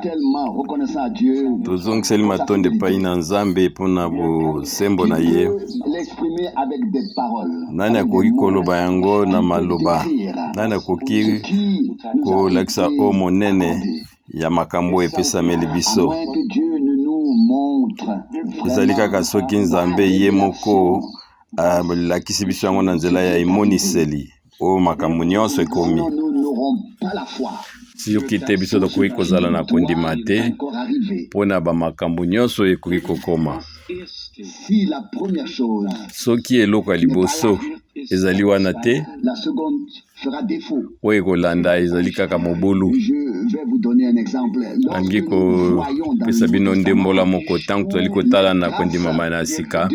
tellement reconnaissants à Dieu. tozongiseli matonde epai na nzambe mpona bosembo na ye. L'exprimer avec des paroles. Nani akoki koloba yango na maloba? Nani akoki kolakisa o monene ya makambo epesameli biso? Ezali kaka soki nzambe ye moko alakisi biso yango na nzela ya emoniseli oyo makambo nyonso ekomi. Soki te biso tokoki kozala na kondima te mpona bamakambo nyonso ekoki kokoma. Soki eloko ya liboso ezali wana te, oyo ekolanda ezali kaka mobulu. Nangi kopesa bino ndembola moko ntango tozali kotala na kondimama na sika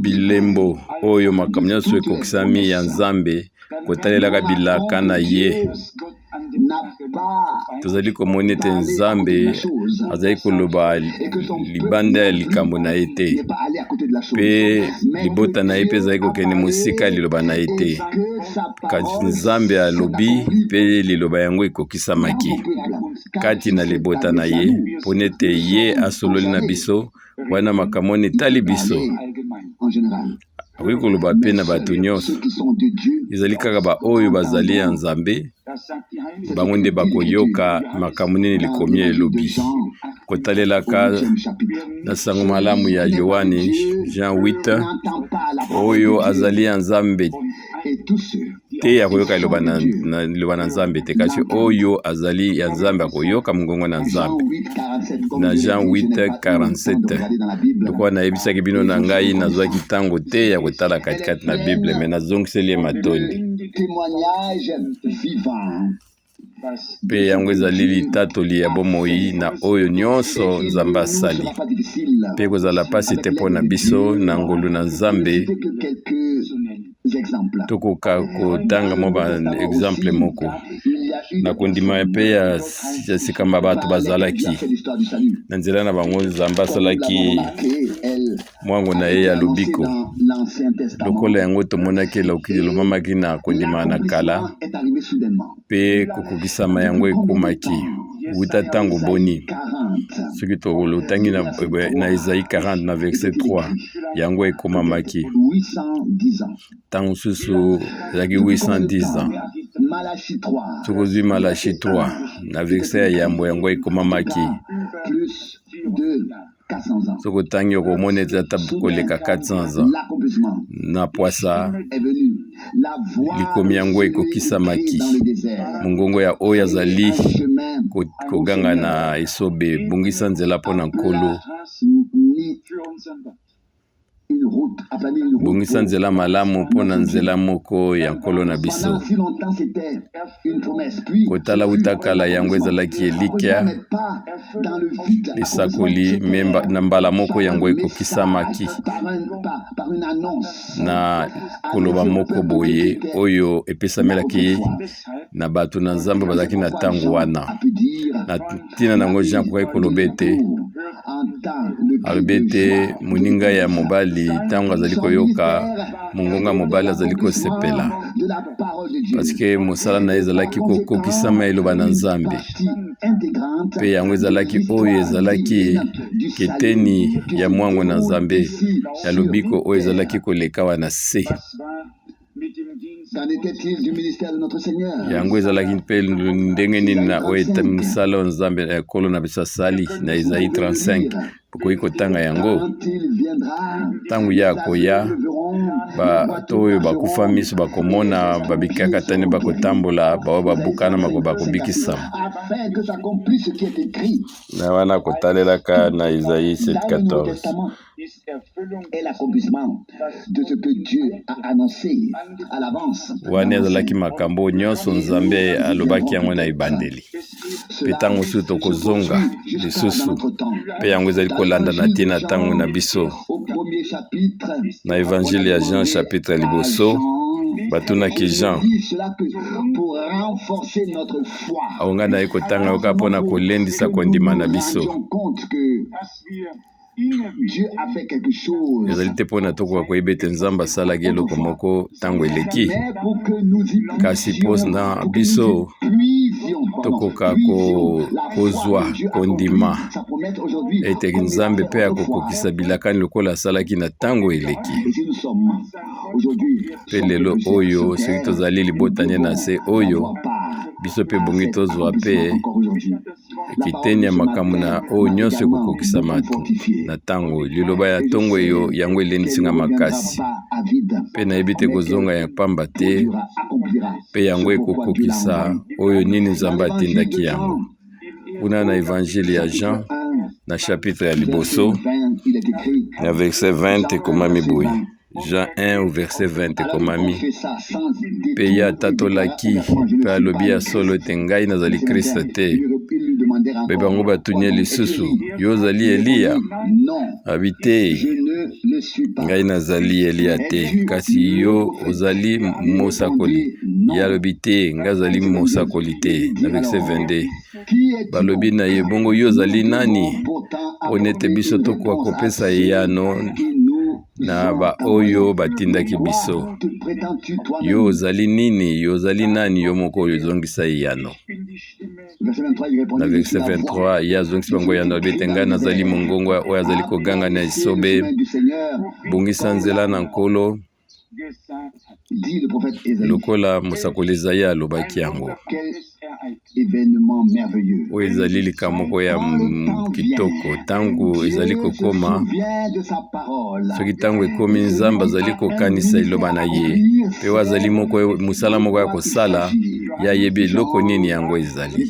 bilembo oyo makambo nyonso ekokisami ya nzambe kotalelaka bilaka na ye. Tozali komona ete nzambe azali koloba libanda ya likambo na ye te, mpe libota na ye mpe ezali kokende mosika liloba na ye te. Kasi nzambe alobi mpe liloba yango ekokisamaki kati na libota na ye mpona ete ye asololi na biso wana makambo etali biso. Akoki koloba mpe na bato nyonso, ezali kaka baoyo bazali ya nzambe bango nde bakoyoka makambo nini likomi elobi. Kotalelaka na sango malamu ya Yohane Jean 8 oyo azali ya nzambe te akoyoka liloba na nzambe te, kasi oyo azali ya nzambe akoyoka mongongo na nzambe. Na Jean 8:47 lokola nayebisaki bino na ngai nazwaki ntango te ya kotala katikati na Bible, me nazongiseli ye matondi mpe yango ezali litatoli ya bomoi na oyo nyonso nzambe asali, mpe kozala pasi te mpo na biso na ngolu na nzambe. Tokoka kotanga mo ba exemple moko na kondima mpe ya sika bato bazalaki na nzela na bango. Nzambe asalaki mwango na ye ya lobiko lokola yango tomonaki elomamaki na kondima na kala, mpe kokokisama yango ekomaki wuta ntango boni. Soki tolotangi na Isaïe 40 na verset 3 yango ekomamaki ntango mosusu ezalaki 810 ans. Tokozwi Malachi 3 na verset ya yambo yango ekomamaki. Soko tangi okomona ata koleka 400 ans na poasa likomi yango ekokisamaki mongongo ya oyo azali koganga na esobe, bongisa nzela mpona nkolo, bongisa nzela malamu mpona nzela moko ya nkolo na biso. Kotala utakala yango ezalaki elikya lisakoli na mbala moko yango ekokisamaki na koloba moko boye oyo epesamelaki na bato na nzambe bazalaki na ntango wana. Na ntina nango Jean kokai koloba ete alobi ete moninga ya mobali ntango azali koyoka mongonga mobali azali kosepela, parceke mosala na ye ezalaki kokokisama eloba na nzambe, mpe yango ezalaki oyo ezalaki keteni ya mwango na nzambe ya lobiko oyo ezalaki koleka wana se. Yango ezalaki mpe ndenge nini na oyo mosala wa nzambe kolo na biso asali na Isaïe 35. Pokoki kotanga yango ntango ya koya bato oyo bakufa miso bakomona babikaka tani bakotambola bao babukana mako bakobikisama na wana kotalelaka na Isaïe 7:14 wana ezalaki makambo nyonso nzambe alobaki yango na ebandeli, mpe ntango mosusu tokozonga lisusu mpe yango ezali kolanda na ntina ntango na biso. Na Évangile ya Jean chapitre liboso batunaki Jean aonga na ye kotanga yoka mpona kolendisa kondima na biso. ezali te mpona tokoka koyeba ete nzambe asalaki eloko moko ntango eleki, kasi mpona biso tokoka kozwa kondima ete nzambe mpe akokokisa bilakani lokola asalaki na ntango eleki. Mpe lelo oyo soki tozali libotani na se oyo biso mpe bongi tozwa mpe ekiteni ya makambo na oyo nyonso ekokokisama na ntango. Liloba ya ntongo eyo yango elendisinga makasi mpe nayebi te kozonga ya pamba te mpe yango ekokokisa oyo nini nzambe atindaki yango. Kuna na evangile ya Jean na chapitre ya liboso na verset 20 ekomami boye. Jean 1 au verset 20 ekomami: mpe ye atatolaki mpe alobi ya solo ete ngai nazali Kristo te. Mpe bango batuni lisusu: yo ozali Eliya? Abi te, ngai nazali Eliya te, kasi yo ozali mosakoli. Ye alobi te, ngai azali mosakoli te. Na verset 22 balobi na ye: bongo yo ozali nani mpo nete biso tokoka kopesa eyano na ba oyo batindaki biso? Yo ozali nini? Yo ozali nani yo moko oyo ozongisa eyano? Na verset 23 ye azongisi bango eyano alobi ete ngai nazali mongongo oyo azali koganga na esobe, bongisa nzela na Nkolo, lokola mosakoli Ezayi alobaki yango. Oyo ezali likambo moko ya kitoko. Ntango ezali kokoma, soki ntango ekomi nzambe azali kokanisa liloba na ye mpe oyo azali moko mosala moko ya kosala ye ayebi eloko nini yango ezali.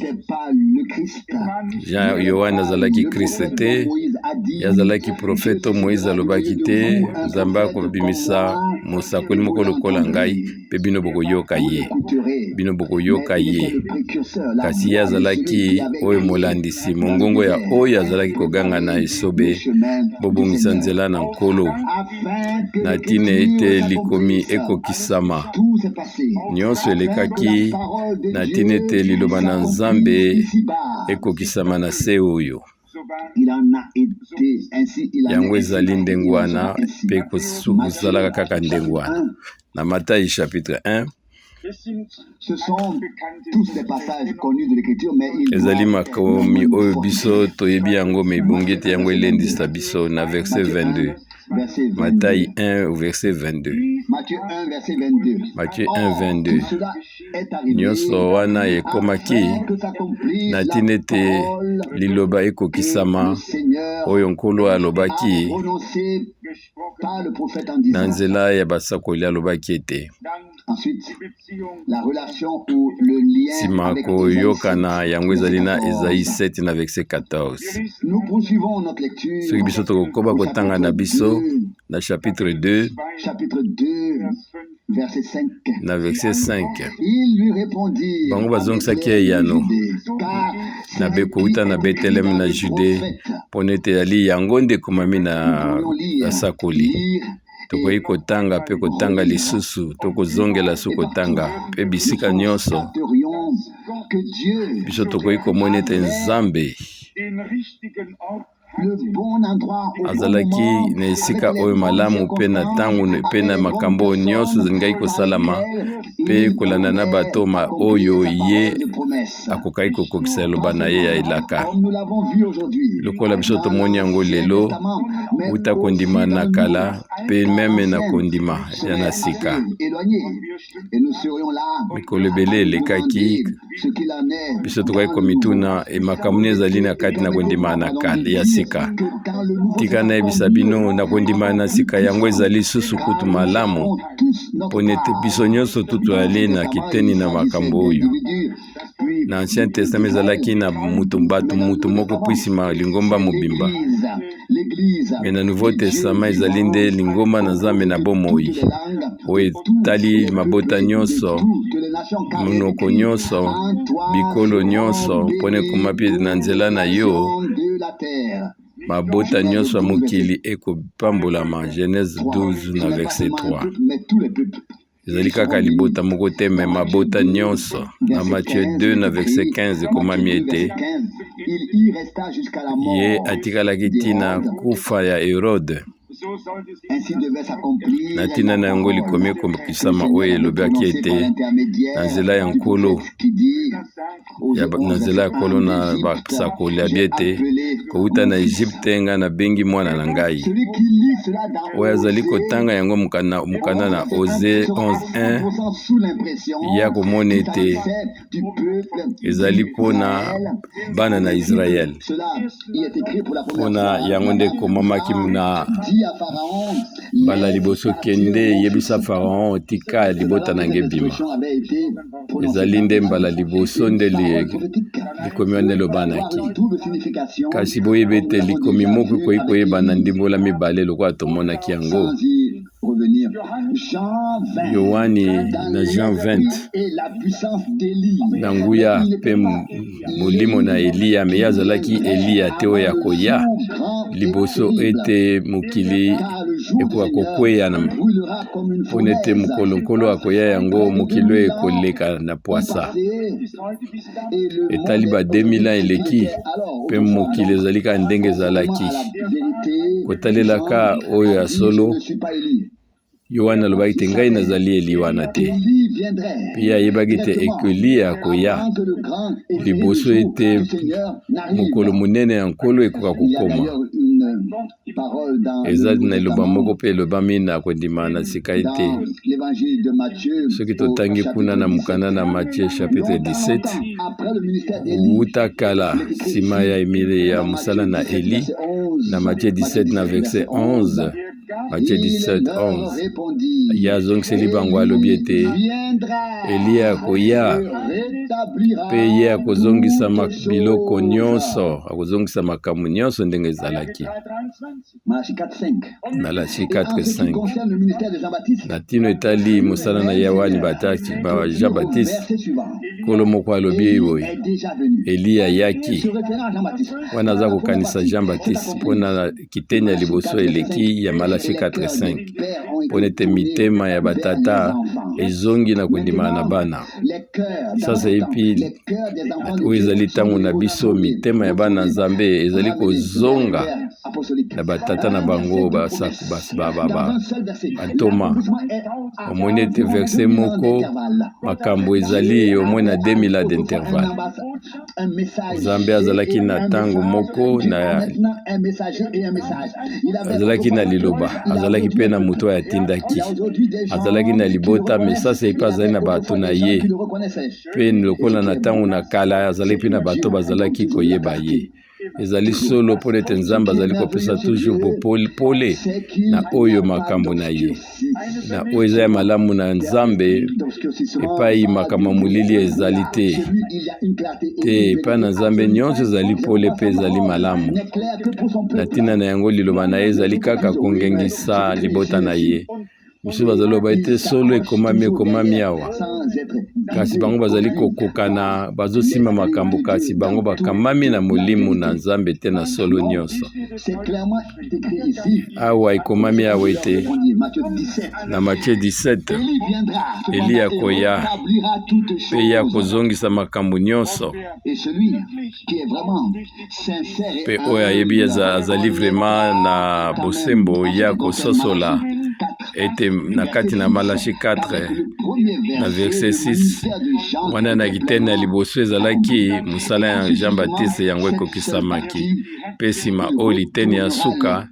Jean Yohane azalaki Kristo te, ye azalaki profete Moïse alobaki te nzambe akobimisa mosakoli moko lokola ngai mpe bino bokoyoka ye. Bino bokoyoka ye. Kasi ye azalaki oyo molandisi mongongo ya oyo azalaki koganga na esobe, bobongisa nzela na Nkolo, na tina ete likomi ekokisama. Nyonso elekaki na tina ete liloba na Nzambe ekokisama na se oyo. Yango ezali ndenge wana mpe kosalaka kaka ndenge wana. Na Matthieu chapitre 1 ezali makomi oyo biso toyebi yango me ebongi ete yango elendisa biso. Na verset 22 Matthieu 1 au verset 22. Matthieu 1 22 nyonso wana ekomaki na tina ete liloba ekokisama oyo Nkolo alobaki na nzela ya basakoli alobaki ete nsima koyokana yango ezali na Ezayi 7 na verset 14. Soki biso tokokoba kotanga na biso na chapitre 2 na verset 5 bango bazongisaki eyano na bekouta na Beteleme na Jude mpo nete yali yango nde ekomami na basakoli. Tokoki kotanga mpe kotanga lisusu, tokozongela su kotanga mpe bisika nyonso biso tokoki komona ete Nzambe azalaki na esika oyo malamu mpe na ntango mpe na makambo nyonso elingai kosalama mpe kolanda na bato oyo ye akokaki kokokisa eloba na ye ya elaka. Lokola biso tomoni yango lelo uta kondima na kala mpe meme na kondima ya na sika. Mikolo ebele elekaki biso tokoki komituna makambo ezali na kati na kondima na kala ya sika. Tika na ebisa bino na kondima na sika yango ezali susu kutu malamu mpo nete biso nyonso tutu ali na kiteni na makambo oyo. Na Ancien Testament ezalaki na mutu moko puisima lingomba mobimba, me na Nouveau Testament ezali nde lingomba na Nzambe na bomoi oyo etali mabota nyonso, monoko nyonso, bikolo nyonso mpona ekomapi na nzela na yo mabota nyonso ya mokili ekopambolama. Genèse 12 na verset 3. Ezali kaka libota moko te me mabota nyonso. Na Matthieu 2 na verset 15 ekomami ete ye atikalaki ntina kufa ya Herode Ainsi devait s'accomplir na ntina na yango likomi ekokisama oyo elobaki ete na nzela ya nkolo na nzela ya nkolo na basakoli abi ete kowuta na Egypte nga nabengi mwana na ngai oyo azali kotanga yango mokanda na Osée 11:1 ya komona ete ezali mpona bana na Israel mpona yango nde komamaki na mbala liboso kende yebisa Faraon tika libota na nge bima ezali nde mbala liboso nde likomi wana elobanaki kasi boyeba ete likomi moko ekoki koyebana ndimbola mibale lokola tomonaki yango Yohani na Jean 20 na nguya mpe molimo na Eliya me ye azalaki Eliya te oyo akoya liboso ete mokili ekoka kokweya mpona ete mokolo akoya yango mokili oyo ekoleka na pwasa etali ba 2000 eleki mpe mokili ezali kaka ndenge ezalaki kotalelaka oyo ya solo Yohana alobaki te ngai nazali Eli wana te mpe ayebaki te Eliya akoya liboso ete mokolo monene ya nkolo ekoka kokoma eza na eloba moko mpe elobami na kondima na sika ete soki totangi kuna na mokanda na Matthieu chapitre 17 wuta kala nsima ya emile ya mosala na Eli na Matthieu 17 na verset 11 Matthieu 17:11 yazongiseli bango alobi ete Eliya akoya mpe ye akozongisa biloko nyonso akozongisa makambo nyonso ndenge ezalaki. Malachi 4:5 na tino etali mosala na Yohani Jean Baptiste kolo moko alobi boye Eliya yaki wana aza kokanisa Jean Baptiste mpona kiteni ya liboso eleki ya Malachi 4:5 mpona ete mitema ya batata ezongi na kondima na bana. Sasa epi oyo ezali ntango na biso mitema ya bana Nzambe ezali kozonga na batata na bango bantoma omoni ete verse moko makambo ezali omoi na 2000 d'intervalle. Nzambe azalaki na ntango moko azalaki na liloba azalaki mpe na moto oyo atindaki azalaki na libota me sasa epe azali na bato na ye mpe lokola na ntango na kala azalaki mpe na bato bazalaki koyeba ye. Ezali solo mpona ete Nzambe azali kopesa toujours pole na oyo makambo na ye na oyo eza ya malamu na Nzambe epai makambo molili ezali te epai na Nzambe nyonso ezali pole mpe ezali malamu na ntina na yango liloba na ye ezali kaka kongengisa libota na ye. Miso bazaloba ete solo ekomami awa kasi bango bazali kokokana bazosima makambo kasi bango bakamami na molimo na Nzambe te na solo nyonso awa ekomami awa ete na Matthieu 17 Eliya akoya mpe ye akozongisa makambo nyonso mpe oyo ayebi azali vraiment na bosembo ye akososola ete na kati na Malachi 4 na verset 6 wana na kiteni ya liboso ezalaki mosala ya Jean Baptiste yango ekokisamaki mpe nsima oyo liteni ya suka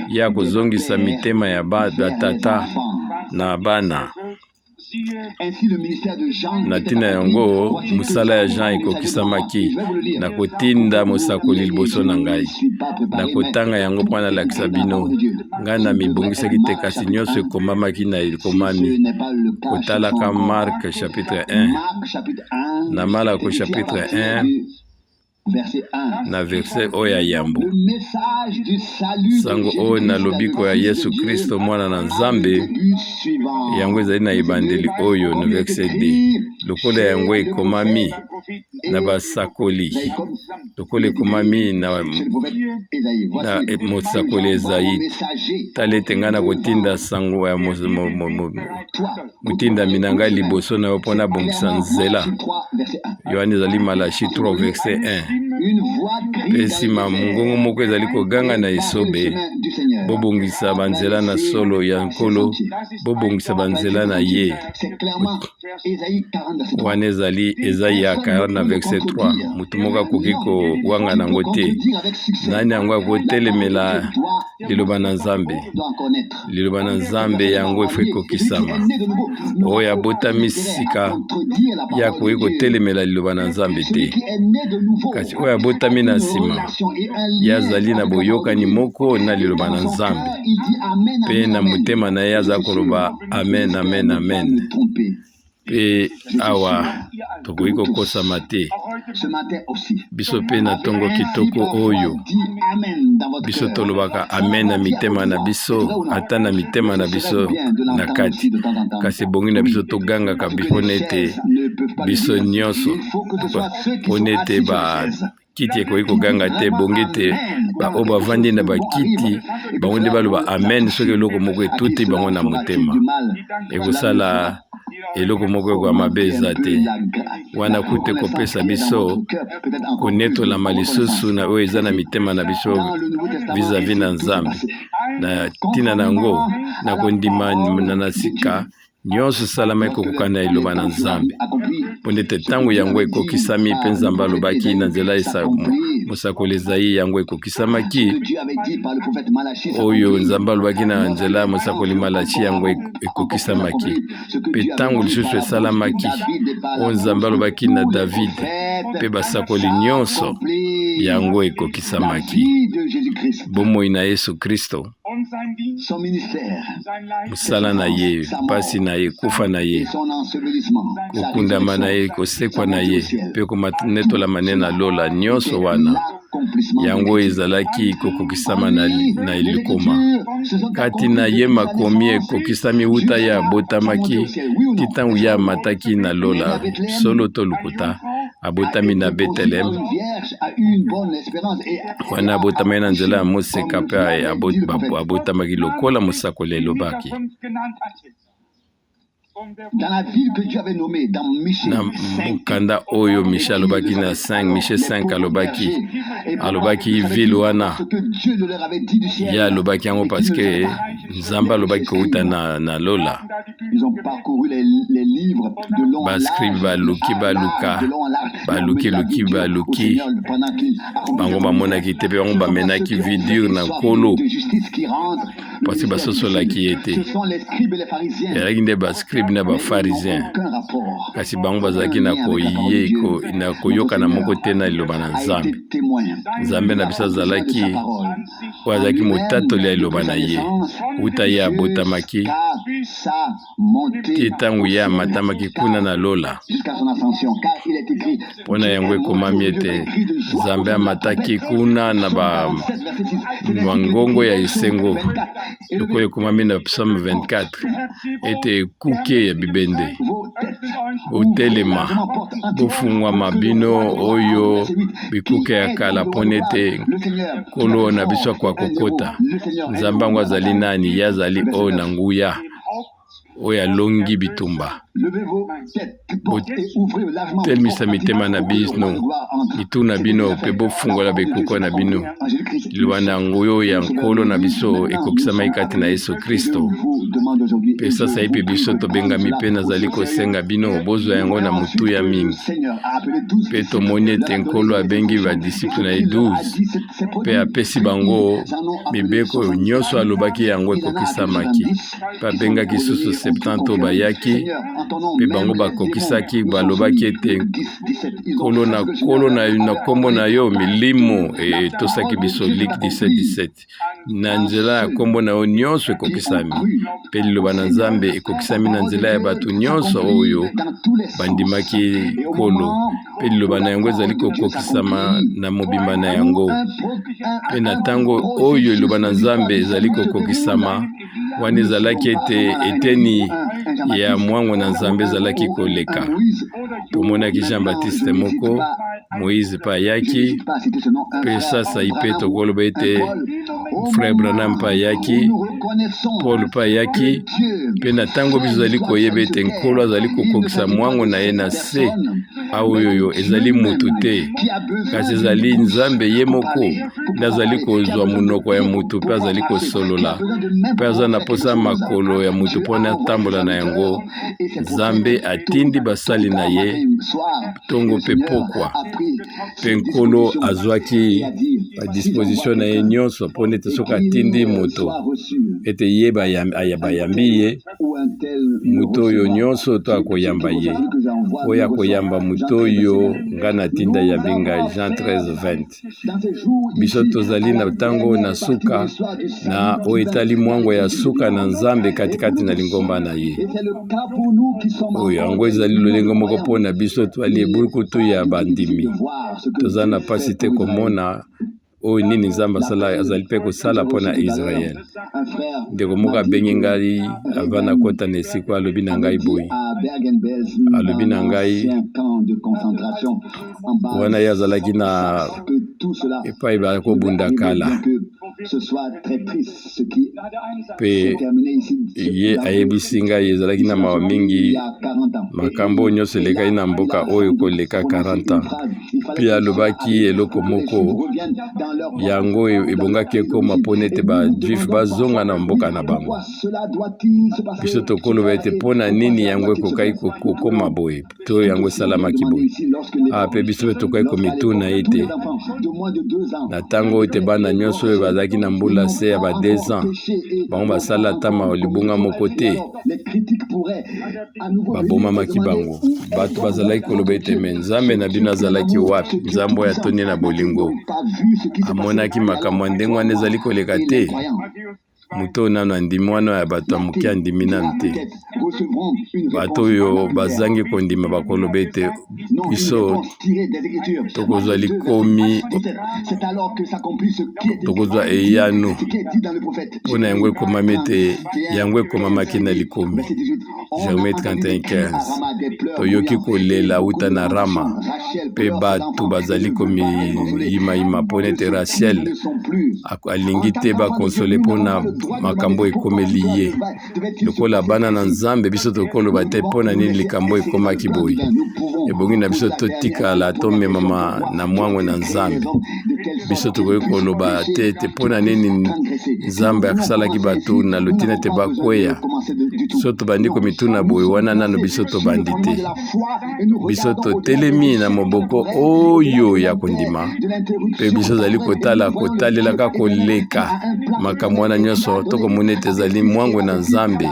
ye akozongisa mitema ya batata na bana. Na ntina yango mosala ya Jean ekokisamaki na kotinda mosakoli liboso na ngai na kotanga yango mpo nalakisa bino ngai na mibongisaki te kasi nyonso ekomamaki na ekomami kotalaka Mark chapitre 1 na Malako chapitre 1 na verset oyo ya yambo sango oyo na lobiko ya Yesu Kristo mwana na Nzambe yango ezali na ebandeli oyo na verset 2 lokola yango ekomami na basakoli lokola ekomami na mosakoli Ezayi tala ete ngai na kotinda sango ya motindami na ngai liboso na yo mpo nabongisa nzela. Yohani ezali Malachi 3 verset 1 Pe nsima mongongo moko ezali koganga na esobe, bobongisa banzela na solo ya nkolo, bobongisa banzela na ye. Wana ezali Esaïe 40 verset 3. Mutu moko akoki kowanga nango te. Nani yango akotelemela liloba na Nzambe? Liloba na Nzambe yango efo ekokisama. Oyo abotami sika ye akoki kotelemela liloba na Nzambe te. Kasi oyo abotami na nsima ye azali na boyokani moko na liloba na Nzambe, pe na motema na ye aza koloba amen, amen, amen. Pe awa tokoki kokosama te. Biso pe na ntongo kitoko oyo biso tolobaka amen na mitema na biso, ata na mitema na biso na kati. Kasi bongi na biso togangaka bipona ete biso nyonso pona ete bakiti ekoki koganga te, bongi te baoyo bavandi na bakiti bango nde baloba amen soki eloko moko etuti bango na motema. Ekosala eloko moko ekwa mabe eza te. Wana kute kopesa biso konetolama lisusu na oyo eza na mitema na biso vis-à-vis na Nzambe. Na tina nango na kondima na sika nyonso salama ekokoka na eloba na Nzambe. Pona ete ntango yango ekokisami mpe Nzambe alobaki na nzela mosakoli Esaïe yango ekokisamaki. Oyo Nzambe alobaki na nzela mosakoli Malachi yango ekokisamaki. Pe ntango lisusu esalamaki oyo Nzambe alobaki na David pe basakoli nyonso yango ekokisamaki. Bomoi na Yesu Kristo, mosala na ye, pasi na ye, kufa na ye, kokundama na ye, kosekwa na ye, pe komanetolama ne na lola nyonso wana yango ezalaki kokokisama na likoma. Kati na ye makomi ekokisami wuta ye abotamaki ti ntango ye amataki na lola solo to lukuta. Abotami na Bethlehem, wana abotami na nzela ya moseka pe abotamaki lokola mosakoli elobaki. Na mokanda oyo Michel alobaki na 5 alobaki ville wana ye alobaki yango paske Nzambe alobaki kouta na lola. Bascribe baluki bango bamonaki te, pe bango bamenaki vidure na nkolo pasi basosolaki ye te. Ezalaki nde bascribe na bafarisien, kasi bango bazalaki na koyokana moko te na liloba na Nzambe. Nzambe na biso azalaki oyo azalaki motatoli ya liloba na ye wuta ye abotamaki ti ntango ye amatamaki kuna na lola. Mpona yango ekomami ete Nzambe amataki kuna na bangongo ya esengo, lokoyo ekomami na Psaume 24 ete ekuke ya bibende botelema bofungwama bino oyo bikuke ya kala, mpona ete nkolo na biso kwa kokota. Nzambe yango azali nani? Ye azali oyo na nguya oyo alongi bitumba. Botelemisa mitema na bino, mitu na bino, pe bofungola bekuko na bino. Liloba na nguyo ya nkolo na biso ekokisama kati na Yesu Kristo. Pe sasa ipe biso tobengami pe nazali kosenga bino bozwa yango na mutu ya mingi. Pe tomoni ete nkolo abengi badisiple na ye 12 pe apesi bango mibeko nyonso alobaki yango ekokisamaki. Pe abengaki susu 70 bayaki pe bango bakokisaki balobaki ete nkolo na kombo na yo milimo etosaki biso Luc 17:17 na nzela ya kombo na yo nyonso ekokisami. Pe liloba na Nzambe ekokisami na nzela ya bato nyonso oyo bandimaki nkolo. Pe liloba na yango ezali kokokisama na mobimba na yango. Pe na ntango oyo liloba na Nzambe ezali kokokisama, wana ezalaki ete eteni ya mwango na Nzambe ezalaki koleka. Tomonaki Jean-Baptiste moko, Moïse pa ayaki, pe sasa ipe tokoloba ete Frère Branham pa ayaki, Paul pa ayaki. Pe na ntango biso ezali koyeba ete nkolo azali kokokisa mwango na ye na se aoyo ezali mutu te kasi ezali nzambe ye moko nde azali kozwa munoko ya mutu mpe azali kosolola mpe aza na posa makolo ya mutu mpona atambola na yango. Nzambe atindi basali na ye ntongo mpe pokwa mpe nkolo azwaki badisposition na ye nyonso mpona ete soki atindi moto ete ye bayambi ye moto oyo nyonso to akoyamba ye oyo akoyamba moto oyo nga na tinda yambi ngai Jean 13:20. Biso tozali na ntango na suka na oyo etali mwango ya suka na nzambe katikati na lingomba na ye oyo yango ezali lolenge moko mpona biso twali ebulukutu ya bandimi toza na pasi te komona oyo nini nzambe azali mpe kosala mpona Israel. Ndeko moko abengi ngai ava na kota na esika alobi na ngai boyi alobi na ngai wana ye azalaki na epai bakobunda kala mpe ye ayebisi ngai ezalaki na mawa mingi makambo nyonso elekaki na mboka oyo koleka 40 ans mpe alobaki eloko moko yango ebongaki ekoma mpona ete bajuif bazonga na mboka na bango. Biso tokoloba ete mpona nini yango ekokaki kokoma boye to yango esalamaki boye mpe biso mpe tokaki komituna ete na ntango ete bana nyonso oyo bazalaki na mbula se ya ba 2 ans bango basala ata libunga moko te babomamaki bango. Bato bazalaki koloba ete me nzambe na bino azalaki wapi? Nzambe oyo atoni na bolingo amonaki makambo ya ndenge wana ezali koleka te. Moto nano andimi wana ya bato ya moke andimi nano te. Bato oyo bazangi kondima bakoloba ete biso tokozwa likomi tokozwa eyano mpona yango ekomami ete yango ekomamaki na likomi. Jeremie 31:15 toyoki kolela uta na Rama mpe bato bazali komiyimayima mpona ete Rachel alingi te bakonsole mpona makambo ekomeli ye lokola bana na nzambe. Biso tokoloba te mpona nini likambo ekomaki boye. Ebongi na biso totikala tomemama na mwango na nzambe. Biso tokoki koloba te ete mpona nini nzambe asalaki bato na lotina ete bakweya. So tobandi komituna boye wana nano biso tobandi te. Biso totelemi na moboko oyo ya kondima mpe biso zali kotalelaka koleka makambo wana nyonso tokomona ete ezali mwango na nzambe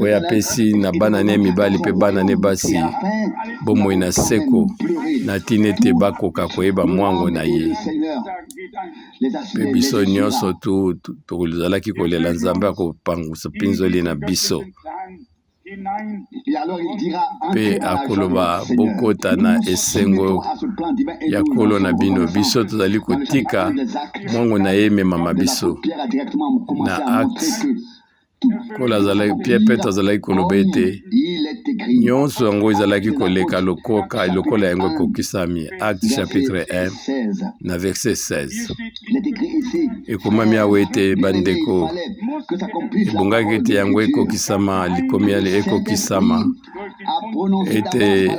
oyo apesi na bana ne mibali mpe bana ne basi bomoi na seko na ntina ete bakoka koyeba mwango na ye. Mpe biso nyonso tozalaki kolela nzambe akopangusa mpinzoli na biso mpe akoloba bokota na esengo ya kolo na bino. Biso tozali kotika mwango na ye ememama biso na acte kola azalaki Pierre Petre azalaki koloba ete nyonso yango ezalaki koleka lokola yango ekokisami. Acte chapitre 1 na verset 16 ekomami awa ete bandeko ebongaki ete yango ekokisama likomi yale ekokisama ete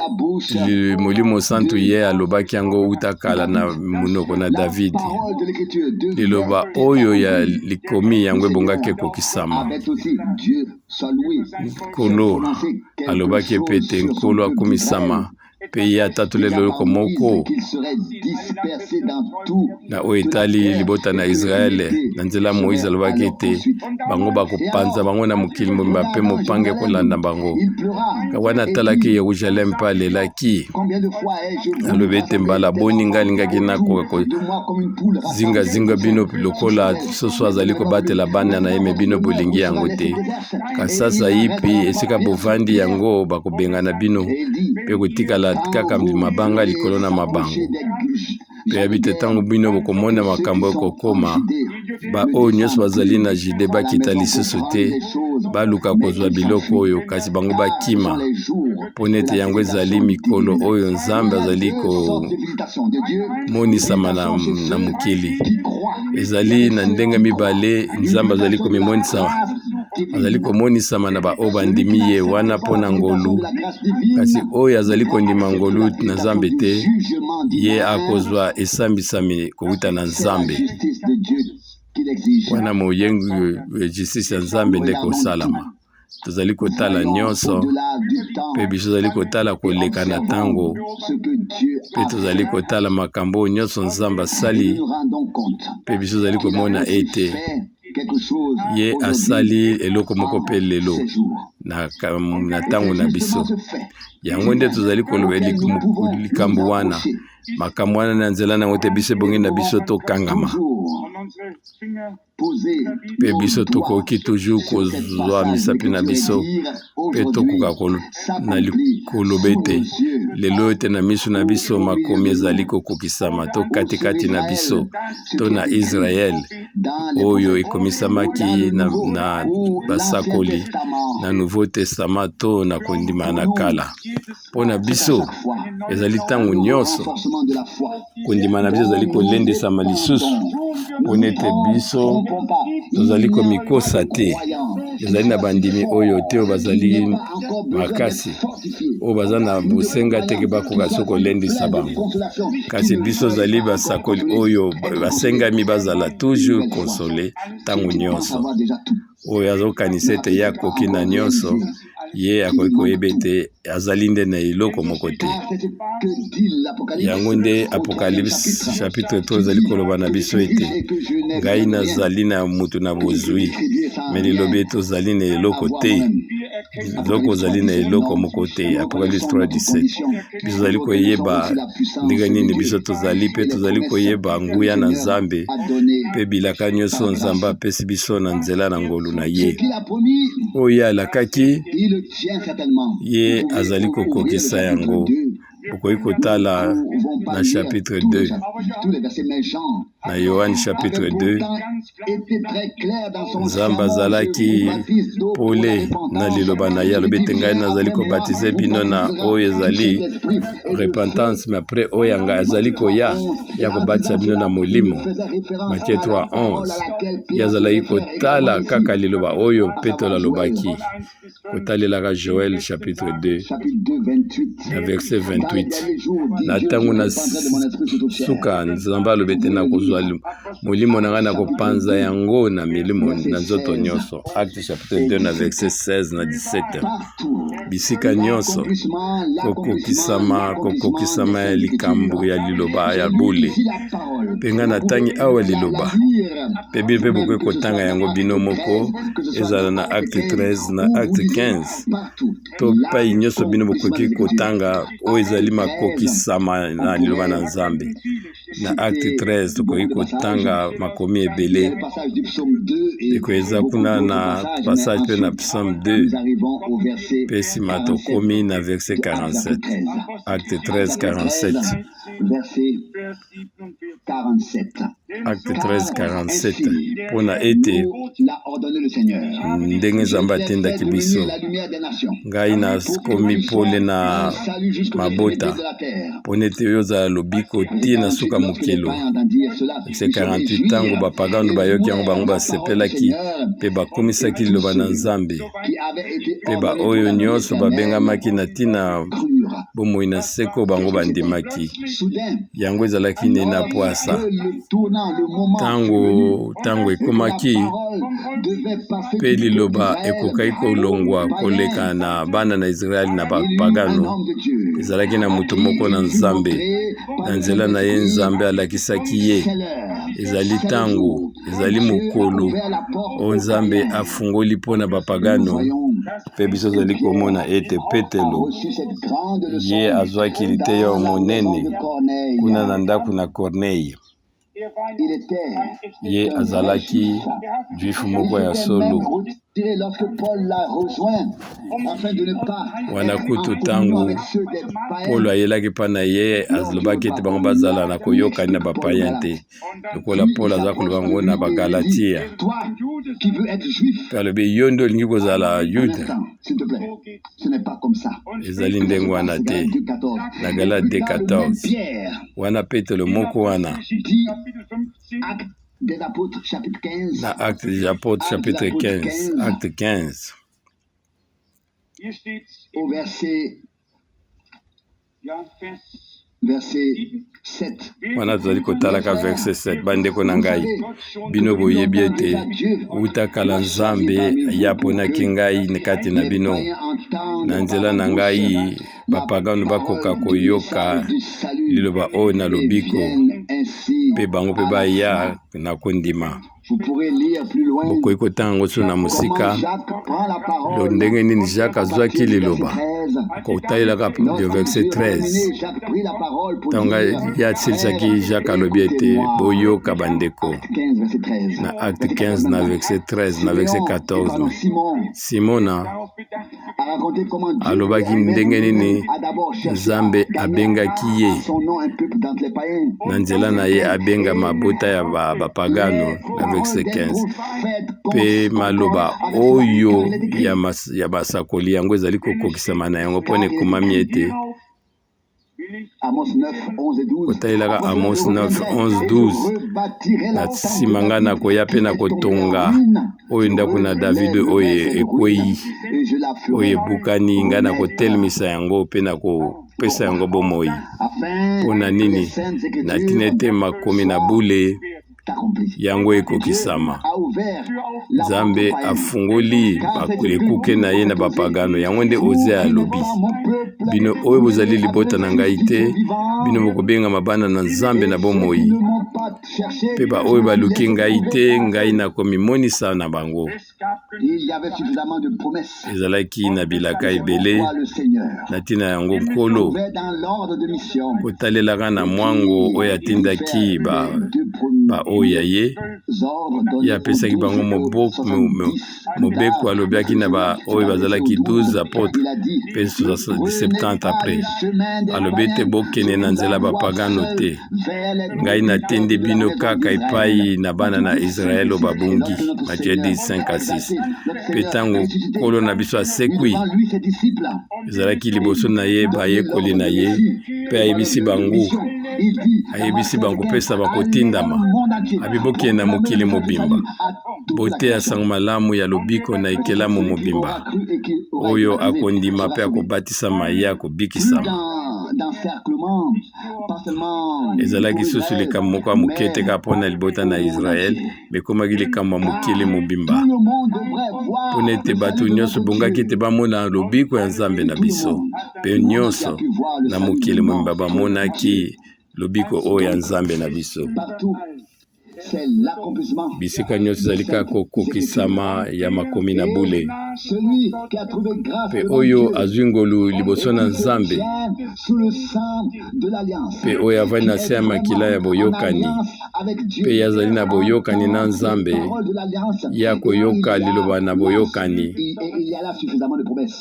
Molimo Santu ye alobaki yango uta kala na munoko na David. Liloba oyo ya likomi yango ebongaki ekokisama. Nkolo alobaki epete nkolo akumisama mpe ye atatoli eloko moko na oyo etali libota na Israele na nzela Moïse alobaki ete bango bakopanza bango na mokili mobimba mpe mopange ekolanda bango. Wana atalaki Yerusalem mpe alelaki alobi ete mbala boni ngai alingaki nakoka kozingazinga bino lokola soso azali kobatela bana na ye me bino bolingi yango te. Kasasa yipi esika bovandi yango bakobengana bino mpe kotikala kaka mabanga likolo na mabango. Mpe yabi te ntango bino bokomona makambo ekokoma oyo nyonso bazali na Jude bakita lisusu te baluka kozwa biloko oyo kasi bango bakima mpona ete yango ezali mikolo oyo nzambe azali komonisama na mokili. Ezali na ndenge mibale nzambe azali komimonisa azali komonisama na baoyo bandimi ye wana mpo na ngolu, kasi oyo azali kondima ngolu na Nzambe te, ye akozwa esambisami kowuta na Nzambe. Wana moyengu justice ya Nzambe nde kosalama. Tozali kotala nyonso, pe biso tozali kotala koleka na tango, pe tozali kotala makambo nyonso Nzambe asali, pe biso tozali komona ete ye asali eloko moko pe lelo na tango na biso. Yango nde tozali koloba likambo wana, makambo wana na nzela nango te biso ebongi na biso tokangama. Pe biso tokoki toujours kozwa misapi na biso, pe tokoka na koloba ete lelo ete na miso na biso makomi ezali kokokisama to katikati na biso to na Israel oyo ekomisamaki na basakoli na Nouveau Testament to na kondima na kala. Mpo na biso ezali ntango nyonso kondima na biso ezali kolendesama lisusu, mpona ete biso tozali komikosa te. Ezali na bandimi oyo te oyo bazali makasi, oyo baza na bosenga teke bakoka so kolendisa bango, kasi biso zali basakoli oyo basengami bazala toujours konsole ntango nyonso. Oyo azokanisa ete ye akoki na nyonso, ye akoki koyeba ete azali nde na eloko moko te. Yango nde Apocalypse chapitre 3 ezali koloba na biso ete ngai nazali na mutu na bozwi, me lilobi ete ozali na eloko te, eloko ozali na eloko moko te. Apocalypse 3:17. Biso tozali koyeba ndenge nini biso tozali, pe tozali koyeba nguya na Nzambe, pe bilaka nyonso Nzambe apesi biso na nzela na ngolu na ye. Oyo alakaki ye azali kokokisa yango. Okoki kotala na chapitre 2 na Yohane chapitre 2, Nzambe azalaki pole na liloba na ye, alobi ete ngai nazali kobatize bino na oyo ezali repentance, mais après oyo ngai azali koya ya kobatisa bino na molimo. Matthieu 3:11. Ye azalaki kotala kaka liloba oyo Petro alobaki, kotalelaka Joël chapitre 2 na verset 28. Na tango na suka Nzambe alobi ete nakozwa molimo na ngai na kopanza yango na milimo na nzoto nyonso. Acte chapitre 2 na verset 16 na 17. Bisika nyonso kokokisama ya likambo ya liloba ya bule. Penga na tangi awa liloba, pe bino mpe bokoki kotanga yango bino moko, ezala na acte 13 na acte 15. To pai nyonso bino bokoki kotanga oyo ezali makokisama na liloba na Nzambe. Na acte 13 tokoki kotanga makomi ebele, ekoeza kuna na passage pe na psaume 2, pe sima tokomi na verset 47. Acte 13:47. Acte 13:47. Mpona ete ndenge Nzambe atindaki biso, ngai nakomi pole na mabota, mpona ete oyo ozala lobiko tie na suka mokelo. Se 48 ntango bapagano bayoki yango, bango basepelaki mpe bakomisaki liloba na Nzambe, mpe baoyo nyonso babengamaki na ntina bomoi na seko bango bandimaki. Yango ezalaki nde na pwasa. Tango ekomaki mpe liloba ekokaki kolongwa koleka na bana na Israeli na bapagano, ezalaki na moto moko na Nzambe, na nzela na ye Nzambe alakisaki ye. Ezali tango, ezali mokolo o Nzambe afungoli mpona bapagano, mpe biso tozali komona ete Petelo ye azwaki liteya monene kuna na ndako na Corneille. Ye azalaki juifu moko ya solo. Wana kutu tango Polo ayelaki mpa na ye, alobaki ete bango bazala na koyokani na bapaya te, lokola Polo aza koloba ngo na Bagalatia. Mpe alobi yo nde olingi kozala Yude, ezali ndenge wana te. Na Galate 2:14 wana Petelo moko wana des Apôtres, chapitre 15. Na Actes des Apôtres, chapitre 15. Acte 15. Au verset 7. Wana tozali kotalaka verset 7. Bandeko na ngai bino boyebi ete uta kala Nzambe ya ponaki ngai kati na bino na nzela na ngai bapagano bakoka koyoka liloba oyo na lobiko mpe bango mpe baya na kondima. Bokoki kotanga yango so na mosika lo ndenge nini Jacques azwaki liloba kotalelaka de verset 13 ntango ye atilisaki Jacques alobi ete boyoka bandeko na acte 15 na verset 13 na verset 14 Simona alobaki ndenge nini Nzambe abengaki ye na nzela na ye abenga mabota ya bapagano na verset 15 pe maloba oyo ya basakoli yango ezali kokokisama na yango mpona ekomami ete kotalelaka Amos 9, 11, 12 na nsima nga na koya mpe na kotonga oyo ndako na David oyo ekwei oyo ebukani nga na kotelemisa yango mpe na kopesa yango bomoi mpona nini na ntina ete makomi na bule yango ekokisama. Nzambe afungoli ekuke na ye na bapagano yango nde Osea alobi bino oyo bozali libota na ngai te bino bokobenga mabana na Nzambe na bomoi mpe oyo baluki ngai te ngai nakomimonisa na bango. Ezalaki na bilaka ebele na ntina yango Nkolo kotalelaka na mwango oyo atindaki oyo ya ye apesaki bango mobeko alobiaki na oyo bazalaki 12 apôtres mpe 70 apres alobi ete bokende na nzela bapagano te ngai natendi bino kaka epai na bana na Israele oyo babungi. Matthieu 10:5-6. Mpe ntango Nkolo na biso asekwi ezalaki liboso na ye bayekoli na ye mpe ayebisi bango pesa bakotindama abibokende na mokili mobimba boteya sango malamu ya lobiko na ekelamu mobimba oyo akondima mpe akobatisama ye akobikisama. Ezalaki susu likambo moko ya moke te kaka mpona libota na Israele bekomaki likambo ya mokili mobimba mpona ete bato nyonso bongaki ete bamona lobiko ya Nzambe na biso mpe nyonso na mokili mobimba bamonaki lobiko oyo ya Nzambe na biso. Bisika nyonso ezali kaka kokokisama ya makomi na bule mpe oyo azwi ngolu liboso na Nzambe mpe oyo avandi na se ya makila ya boyokani mpe ye azali na boyokani na Nzambe ye akoyoka liloba na boyokani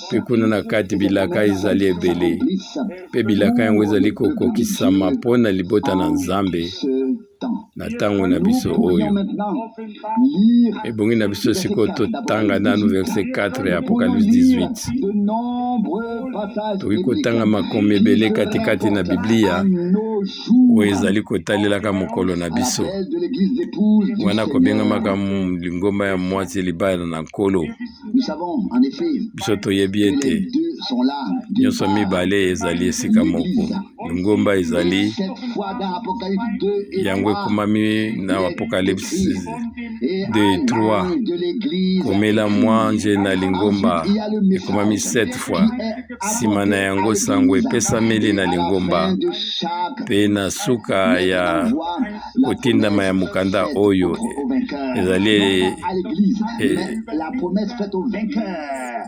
mpe kuna na kati bilaka ezali ebele mpe bilaka yango ezali kokokisama mpona libota na Nzambe na ntango na biso oyo. Ebongi na biso sikoyo totanga nanu verset 4 ya Apocalypse 18. Toki kotanga makomi ebele katikati na Biblia oyo ezali kotalelaka mokolo na biso wana kobengamaka lingomba ya mwasi libala na Nkolo. Biso toyebi ete nyonso mibale ezali esika moko. Lingomba ezali yango ekomami na Apocalypse 2:3 komela mwanje na lingomba ekomami 7 fois nsima na yango sango epesameli na lingomba mpe na suka ya kotindama ya mokanda oyo ezali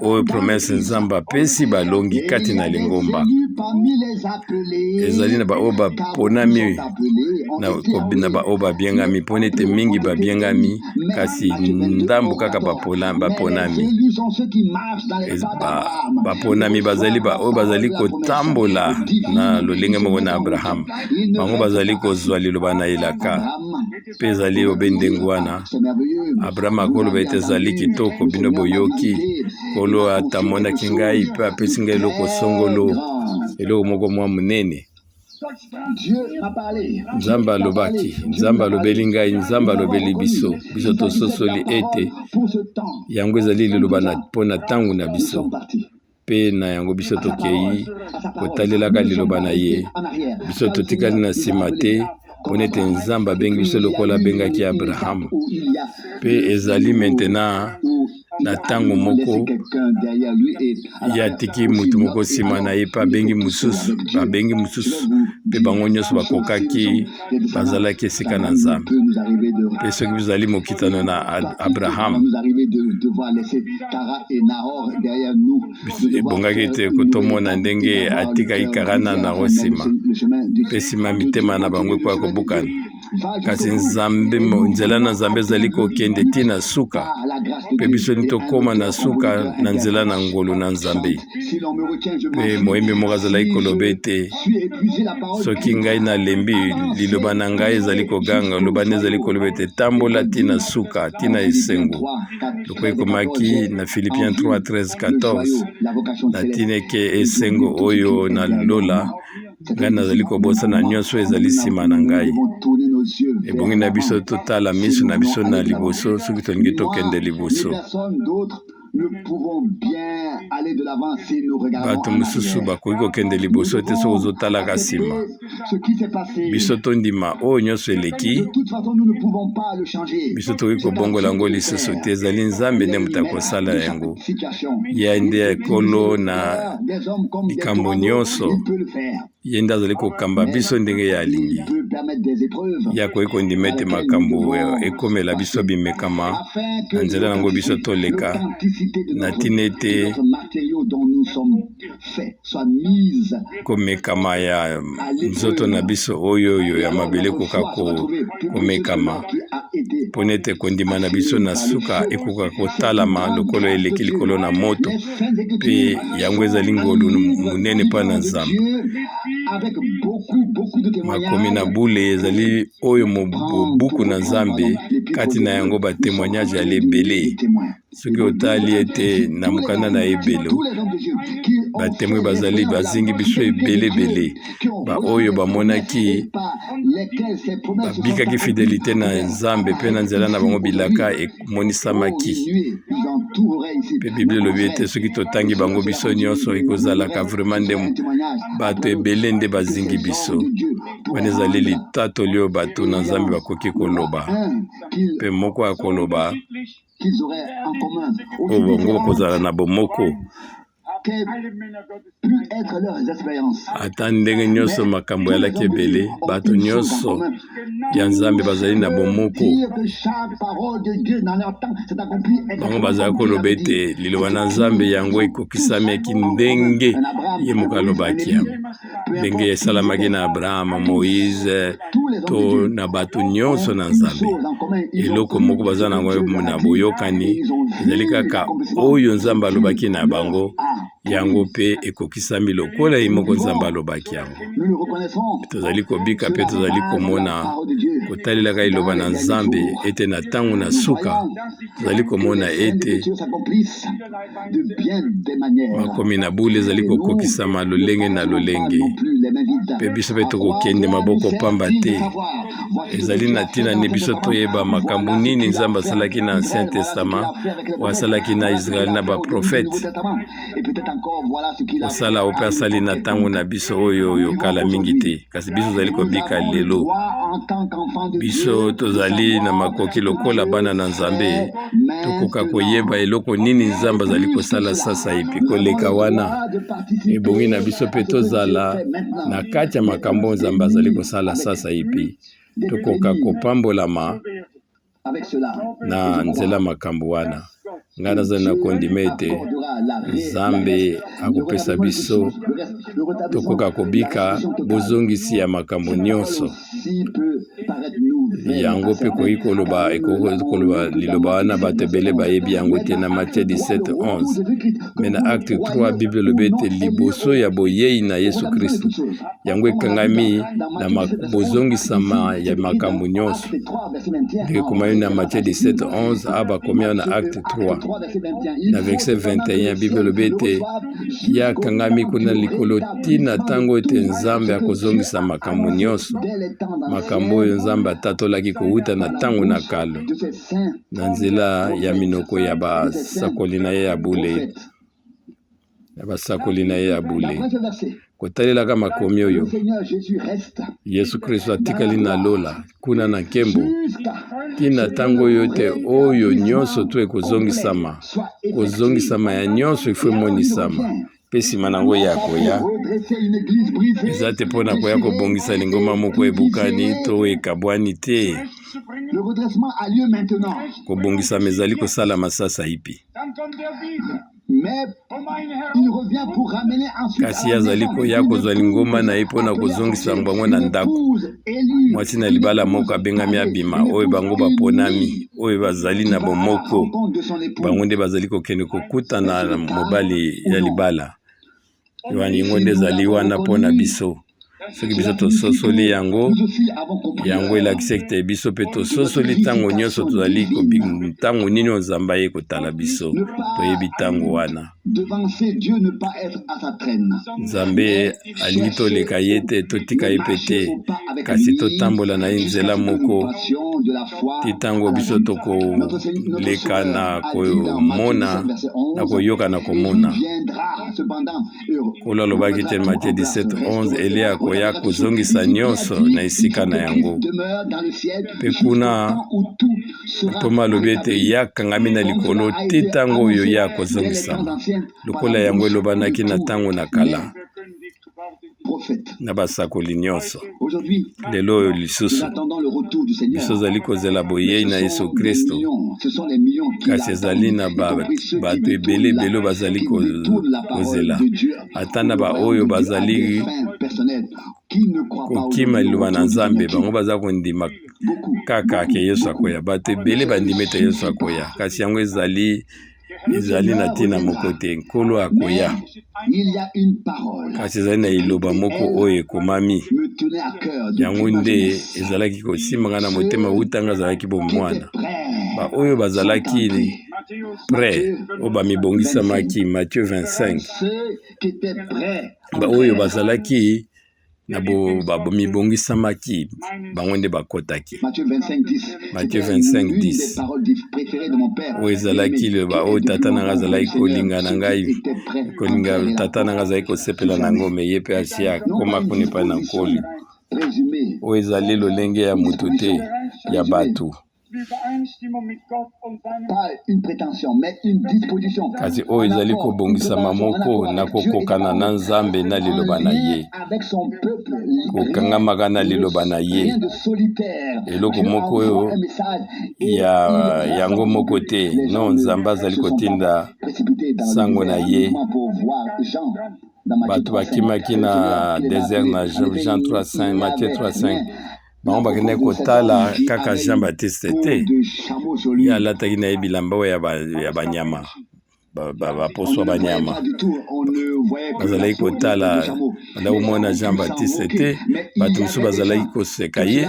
oyo promese Nzambe apesi balongi kati na lingomba ezali na baoyo baponami na baoyo babiengami mpona ete mingi babiengami kasi ndambo kaka baponami. Baponami bazali baoyo bazali kotambola na lolenge moko na Abraham bango bazali kozwa liloba na elaka mpe ezali obe ndengo wana Abraham akoloba ete ezali kitoko bino boyoki Nkolo atamonaki ngai mpe apesi ngai eloko songolo eloko moko mwa monene Nzambe alobaki, Nzambe alobeli ngai, Nzambe alobeli biso, biso tososoli ete yango ezali liloba mpona ntango na biso. Pe na yango biso tokei kotalelaka liloba na ye, biso totikali na nsima te mpona ete Nzambe abengi biso lokola abengaki Abraham. Pe ezali maintenant na ntango moko ye atiki mutu moko nsima na ye, pe abengi mosusu, mpe bango nyonso bakokaki bazalaki esika na Nzambe. Mpe soki bizali mokitano na Abraham, ebongaki te kotomona ndenge atikaki Kara na Nahor nsima, mpe nsima mitema na bango ekoya kobukana. Kasi nzela na Nzambe ezali kokende tina suka, mpe biso tokóma na suka na nzela na ngolu na Nzambe. Mpe moyembi moko azalaki koloba ete soki ngai nalembi, liloba na ngai ezali koganga, loba nde ezali koloba ete tambola tina suka, tina esengo. Loko ekomaki na Philippiens 3:13-14, na tina eke esengo oyo na lola ngai nazali kobosana nyonso ezali nsima na ngai. Ebongi na biso totala miso na biso na liboso soki tolingi tokende liboso. Bato mosusu bakoki kokende liboso te soki ozotalaka nsima. Biso tondima oyo nyonso eleki, biso tokoki kobongola yango lisusu te. Ezali Nzambe nde moto akosala yango, ye nde ekolo na likambo nyonso, ye nde azali kokamba biso ndenge ye alingi. Ye akoki kondima ete makambo ekomela biso bimekama na nzela nango biso toleka, na ntina ete komekama ya nzoto na biso oyo ya mabele ekoka komekama, mpona ete kondima na biso na suka ekoka kotalama lokolo eleki likolo na moto, mpe yango ezali ngolu munene mpa na Nzambe. Makomi na bule ezali oyo mobuku na Nzambe, kati na yango batémoignage ya lebele. Soki otali ete na mokanda na ebelo, batémoin bazali bazingi biso ebele, ba oyo bamonaki babikaki fidelité na Nzambe, mpe na nzela na bango bilaka emonisamaki. Mpe Biblia elobi ete soki totangi bango biso nyonso ekozalaka vraiment nde bato ebele nde bazingi biso, wana ezali litatoli oyo bato na Nzambe bakoki koloba. Mpe moko akoloba oyo bango bakozala na bomoko, ata ndenge nyonso makambo yalaki ebele, bato nyonso ya Nzambe bazali na bomoko. Bango bazali koloba ete liloba na Nzambe yango ekokisamaki ndenge ye moko alobaki yango, ndenge esalamaki na Abraham, Moïse, to na bato nyonso na Nzambe. Eloko moko baza nango na boyokani, ezali kaka oyo Nzambe alobaki na bango, yango pe ekokisami lokola ye moko Nzambe alobaki yango. Tozali kobika pe tozali komona kotalelaka liloba na Nzambe ete na ntango na suka tozali komona ete makomi na bule ezali kokokisama lolenge na lolenge, pe biso pe tokokende maboko pamba te. Ezali na ntina nde biso toyeba makambo nini Nzambe asalaki na Ancien Testament, oyo asalaki na Israel na baprofete, osala oyo mpe asali na ntango na biso oyo kala mingi te. Kasi biso tozali kobika lelo, biso tozali na makoki lokola bana na Nzambe, tokoka koyeba eloko nini Nzambe azali kosala sasa epi koleka wana. Ebongi na biso mpe tozala na kati ya makambo Nzambe azali kosala sasa epi tokoka kopambolama na nzela makambo wana. Ngai nazali na kondima ete Nzambe akopesa biso tokoka kobika bozongisi ya makambo nyonso. yango pe koyi koloba koloba liloba wana bato ebele bayebi yango te na Matthieu 17:11. Mais na acte 3 Bible lobi ete liboso ya boyei na Yesu Kristo yango ekangami na bozongisama ya makambo nyonso. Ndenge komayo na Matthieu 17:11 aba komia na acte 3 na verset 21 Bible lobi ete ya kangami kuna likolo tina tango ete Nzambe akozongisa makambo nyonso, makambo oyo Nzambe atatolaki kowuta na tango na kalo na nzela ya minoko ya basakoli na ye ya bule, kotalelaka makomi oyo Yesu Kristo atikali na lola kuna na nkembo tina tango oyo te oyo nyonso to kozongisama ya nyonso ifo emonisama mpe nsima nango ya koya eza te mpo na koya kobongisa lingoma moko ebukani to ekabwani te. Kobongisama ezali kosala masasa ipi kasi azali koya kozwa lingoma na ye mpo na kozongisa bango na ndako. Mwasi na libala moko abengami abima oyo bango baponami oyo bazali na bomoko bango nde bazali kokende kokutana na mobali ya libala yoani yango nde ezali wana mpo na biso soki biso tososoli yango elakisi ete biso mpe tososoli ntango nyonso tozali ntango nini Nzambe ye kotala biso toyebi ntango wana Nzambe alingi toleka ye te totika ye mpe te kasi totambola na ye nzela moko ti ntango biso tokoleka na komona na koyoka na komona. Kolo alobaki te Matthieu 17:11 Eliya akoya kozongisa nyonso na esika na yango mpe kuna Toma alobi ete ya kangami na likolo ti ntango oyo ya kozongisama lokola yango elobanaki na ntango na kala na basakoli nyonso. Lelo oyo lisusu biso ezali kozela boyei na Yesu Kristo kasi ezali na bato ebele oyo bazali kozela ata na baoyo bazali kokima liloba na Nzambe bango baza kondima kaka ke Yesu akoya. Bato ebele bandima ete Yesu akoya kasi yango ezali na tina moko te nkolo akoya kasi ezali na iloba moko oyo ekomami yango nde ezalaki kosimanga na motema wutanga azalaki bomwana baoyo bazalaki pre oyo bamibongisamaki Matthieu 25 baoyo bazalaki na mibongisamaki bango nde bakotaki Matthieu 25:10 oyo ezalaki loba oyo tata nanga azalaki kolinga na ngai kolinga tata nanga azalaki kosepela nango me ye mpe asi akoma kuna epai na nkoli oyo ezali lolenge ya motu te ya bato kasi oyo ezali kobongisama moko na kokokana na Nzambe na liloba na ye kokangamaka na liloba na ye eloko moko oyo yango moko te no Nzambe azali kotinda sango na ye bato bakimaki na désert na Jean 3:5 Matthieu 3:5 bango bakende kotala kaka Jean Baptiste te ye alataki na ye bilamba oyo ya banyama baposo banyama bazalaki kotala banda komona Jean Baptiste te bato mosusu bazalaki koseka ye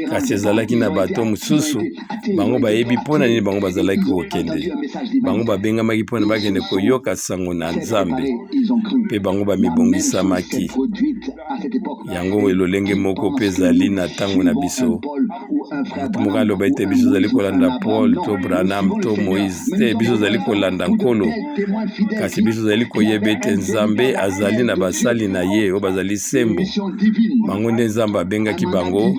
kasi ezalaki na bato mosusu bango bayebi mpona nini bango bazalaki kokende bango babengamaki mpona bakende koyoka sango na Nzambe mpe bango bamibongisamaki yango elolenge moko mpe ezali na ntango na biso motu moko aloba ete biso ezali kolanda Paul to Branham to Moïse te biso ezali kolanda nkolo kasi biso ezali koyeba ete Nzambe azali na basali na ye oyo bazali sembo bango nde Nzambe abengaki bango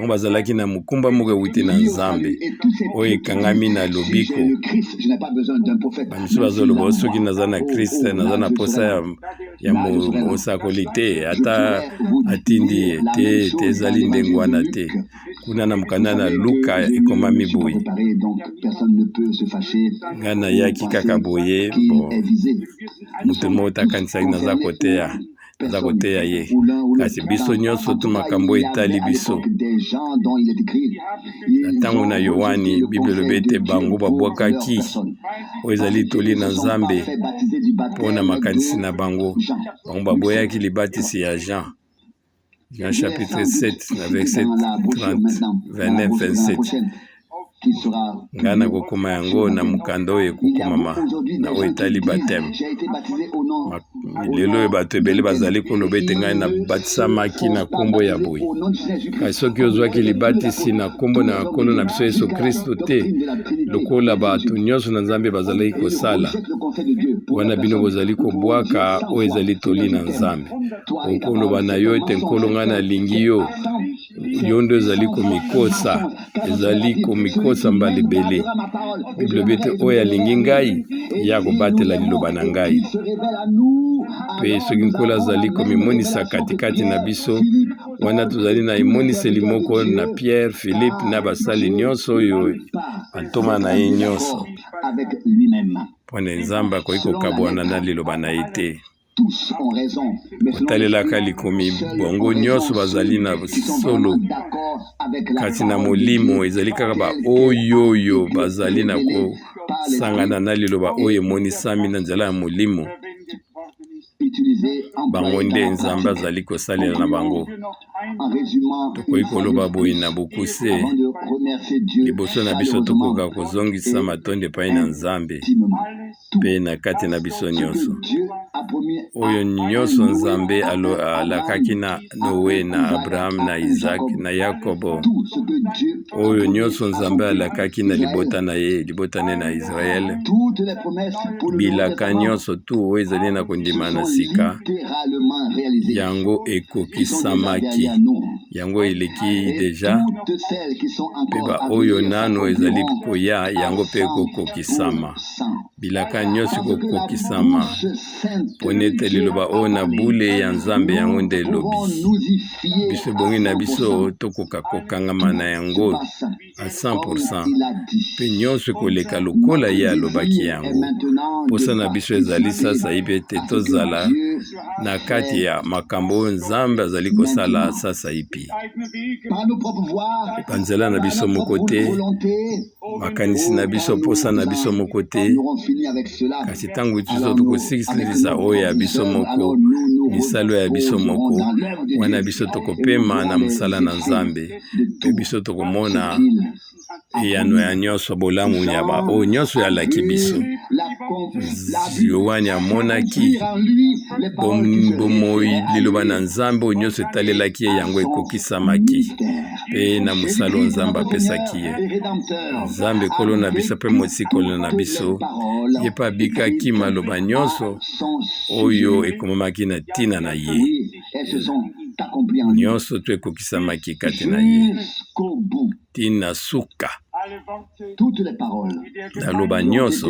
bazalaki na mokumba moko ewuti na Nzambe oyo ekangami na lobiko bamisu bazoloba soki naza na Kristo naza na posa ya mosakoli te ata atindi ye te ezali ndenge wana te kuna na mokanda na Luka ekomami boye nga nayaki kaka boye moto moko takanisaki naza koteya aza koteya ye kasi biso nyonso to makambo etali biso na ntango na Yohani Bible elobi ete bango babwakaki oyo ezali toli na Nzambe mpo na makanisi na bango baboyaki libatisi ya Jean chapitre 7 na verset 30 29 27 nga na kokoma yango na mukanda oyo ekokomama na oyo etali bateme lelo oyo bato ebele bazali koloba ete ngai nabatisamaki na nkombo ya boye kasi soki ozwaki libatisi na nkombo na nkolo na biso Yesu Kristo te lokola bato nyonso na Nzambe bazalaki kosala wana bino bozali kobwaka oyo ezali toli na Nzambe okoloba na yo ete nkolo ngai nalingi yo yo nde ezali komikosa mbala ebele Bible bete oyo alingi ngai ya kobatela liloba na ngai mpe soki nkolo azali komimonisa katikati na biso wana tozali na emoniseli moko na Pierre, Philippe na basali nyonso oyo bantoma na ye nyonso mpona Nzambe akoki kokabwana na liloba na ye te kotalelaka likomi bongo nyonso bazali na solo kasi na molimo ezali kaka ba oyo bazali na kosangana na liloba oyo emonisami na nzela ya molimo bango nde Nzambe azali kosalela na bango tokoki koloba boye na bokuse liboso na biso tokoka kozongisa matondo epai na Nzambe mpe na kati na biso nyonso oyo nyonso Nzambe alakaki na Noe na Abraham na Isaac na Yakobo oyo nyonso Nzambe alakaki na libota na ye libota na Israel bilaka nyonso tu oyo ezali na kondima na sika yango ekokisamaki yango eleki deja mpe oyo nano ezali koya yango mpe ekokokisama bilaka nyonso ekokokisama mpona ete liloba oyo na bule ya Nzambe yango nde elobi biso bongi na biso tokoka kokangama na yango a 100% mpe nyonso ekoleka lokola ye alobaki yango mposa na biso ezali sasa ye mpe ete tozala na kati ya makambo oyo Nzambe azali kosala sasa ipi banzela na biso moko te makanisi na biso mposa na biso moko te kasi ntango biso tokosikilisa oyo ya biso moko misalo ya biso moko wana biso tokopema na mosala na Nzambe mpe biso tokomona eyano ya nyonso bolamu ya oyo nyonso yalaki biso Yohani amonaki bomoi liloba na Nzambe oyo nyonso etalelaki ye yango ekokisamaki mpe na mosala Nzambe apesaki ye Nzambe kolo na biso mpe mosikolo na biso ye mpe abikaki maloba nyonso oyo ekomamaki na ntina na ye nyonso to ekokisamaki kati na ye ntina suka naloba nyonso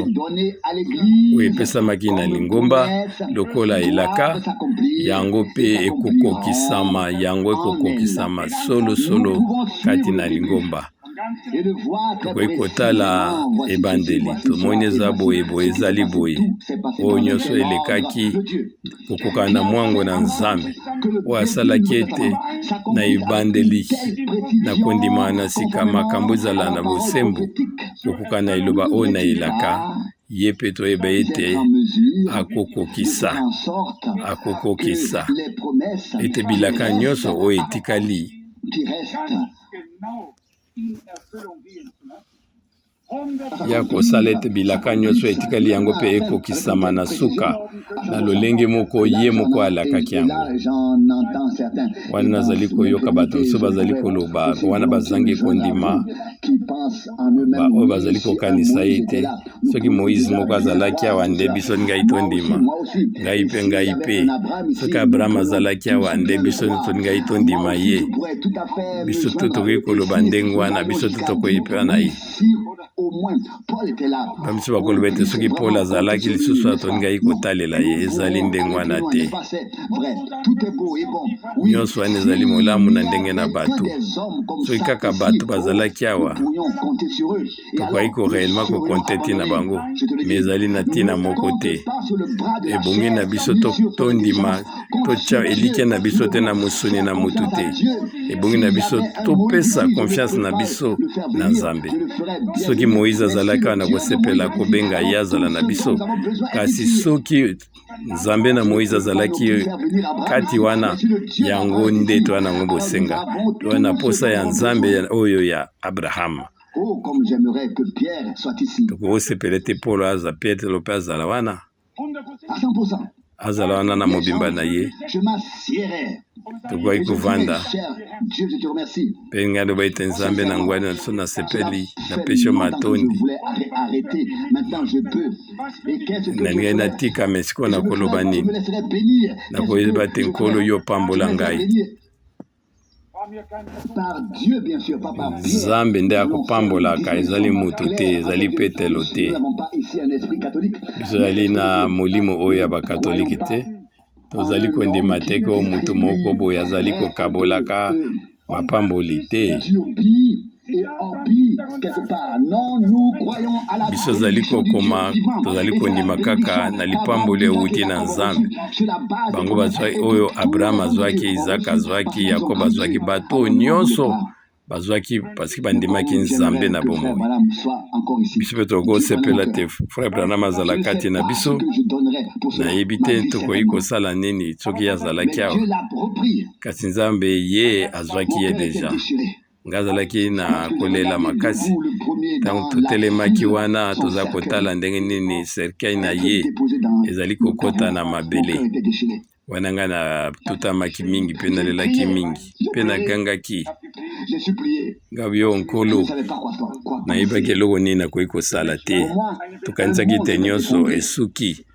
oyo epesamaki na lingomba lokola elaka yango mpe ekokokisama yango ekokokisama solosolo kati na lingomba tokoki kotala ebandeli tomoni eza boye ezali boye oyo nyonso elekaki kokoka na mwango na Nzambe oyo asalaki ete na ebandeli na kondima na sika makambo ezala na bosembo kokoka na eloba oyo na elaka ye mpe toyeba ete akokokisa ete bilaka nyonso oyo etikali ya kosala ete bilaka nyonso etikali yango mpe ekokisama na suka na lolenge moko ye moko alakaki yango wana nazali koyoka bato mosusu bazali koloba wana bazangi kondima oyo bazali kokanisa ye ete soki Moïse moko azalaki awa nde biso ngai tondima ngai mpe soki Abraham azalaki awa nde biso ngai tondima ye biso to tokoki koloba ndenge wana biso to tokoki mpe na ye au moins Paul était là. Même si bakolo bete soki Paul azalaki lisusu atoninga kotalela ye ezali ndenge wana te. Nyonso wana ezali molamu na ndenge na bato. Soki kaka bato bazalaki awa tokoki ko réellement kokonte ntina bango, mais ezali na ntina moko te. Ebongi na biso tondima totya elike na biso te na mosuni na motu te. Ebongi na biso topesa confiance na biso na Nzambe. Soki Moïse azalaki wana kosepela kobenga ye azala na biso, kasi soki Nzambe na Moïse azalaki kati wana, yango nde to wana ngo bosenga wana posa ya Nzambe oyo ya Abraham. Oh, comme j'aimerais que Pierre soit ici. Tokosepela te Paul aza Pierre lope azala wana À 100%. azala wana na mobimba na ye. Je m'assierai. Tokoki kovanda Dieu, je te remercie. mpe ngando baita Nzambe na ngwani na biso na sepeli na pesho matondi na ngai natika mesiko na koloba nini nakoyeba te nkolo yo pambola ngai. Nzambe nde akopambolaka, ezali moto te, ezali petelo te. Biso ezali na molimo oyo ya bakatoliki te, tozali kondima te ko moto moko boye azali kokabolaka mapamboli te. Biso ezali kokoma, tozali kondima kaka na lipamboli euti na Nzambe. Bango bazwaki oyo Abraham azwaki, Isaac azwaki, Yakob azwaki, bato nyonso bazwaki parce que bandimaki Nzambe na bomoi. Biso pe tokosepela te frère Branham azalaka te na biso, nayebi te tokoki kosala nini soki azalaki awa, kasi Nzambe ye azwaki ye deja. Nga azalaki na kolela makasi ntango totelemaki wana toza kotala ndenge nini serikali na ye ezali kokota na mabele wana nga na tutamaki mingi mpe nalelaki mingi mpe nagangaki nga yo nkolo nayebaki eloko nini nakoki kosala te, tokanisaki te nyonso esuki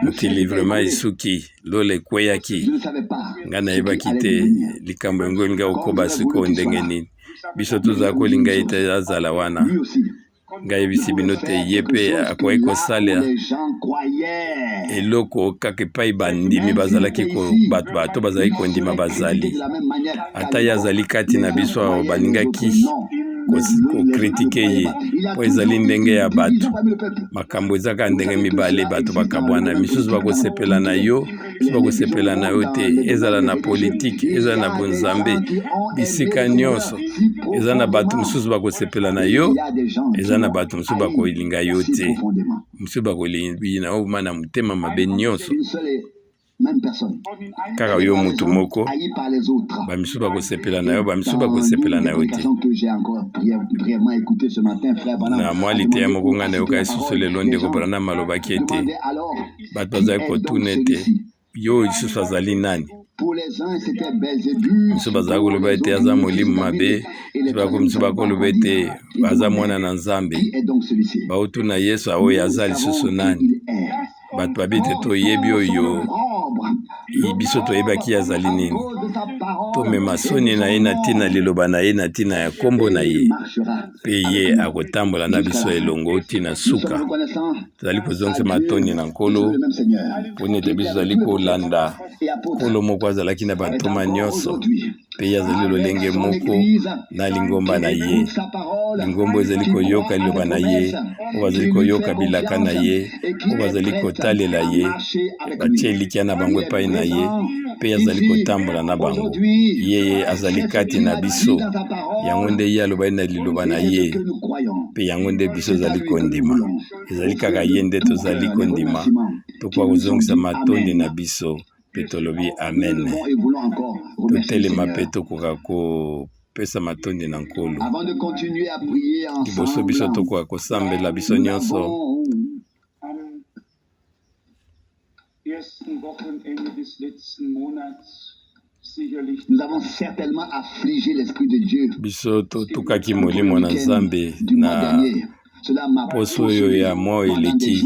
mokili vraiment esuki lola ekweyaki nga nayebaki te likambo yango elinga kokoba sikoyo ndenge nini. Biso toza kolinga ete azala wana ngai bisi bino te ye mpe akoki kosala eloko kaka epai bandimi bazalaki bato bazalaki kondima bazali ata ye azali kati na biso awo balingaki kokritike ye po ezali ndenge ya bato, makambo ezaka ndenge mibale bato bakabwana, misusu bakosepela na yo, misusu bakosepela na yo te, ezala na politike, ezala na bonzambe, bisika nyonso eza na bato misusu bakosepela na yo, eza na bato misusu bakolinga yo te, misusu bakolinga na yo na motema mabe nyonso kaka yo mutu moko, bamisusu bakosepela na yo, bamisusu bakosepela na yo te. Na mwali te ya moko nga nayoka lisusu lelo ndeko Branham alobaki ete bato bazali kotuna ete yo lisusu azali nani. Misusu bazali koloba ete aza molimo mabe, misusu bakoloba ete aza mwana na Nzambe, baotuna Yesu oyo aza lisusu nani. Bato babi te toyebi oyo biso toyebaki azali nini, tomema soni na ye na ntina liloba na ye na ntina ya kombo na ye, mpe ye akotambola na biso elongo ntina suka. Tozali kozongisa matondi na nkolo mpona ete biso tozali kolanda nkolo moko azalaki na bantoma nyonso, mpe ye azali lolenge moko na lingomba na ye. Lingomba ezali koyoka liloba na ye, oyo bazali koyoka bilaka na ye, oyo bazali kotalela ye, batie likia na bango epai na ye, mpe azali kotambola na bango. Ye azali kati na biso, yango nde ye alobaki na liloba na ye, mpe yango nde biso ezali kondima. Ezali kaka ye nde tozali kondima, tokoka kozongisa matondi na biso, mpe tolobi amen. Totelema mpe tokoka kopesa matondi na nkolo. Liboso biso tokoka kosambela biso nyonso. Nous avons certainement affligé l'Esprit de Dieu. Biso totukaki molimo na Nzambe na poso oyo ya mwa eleki,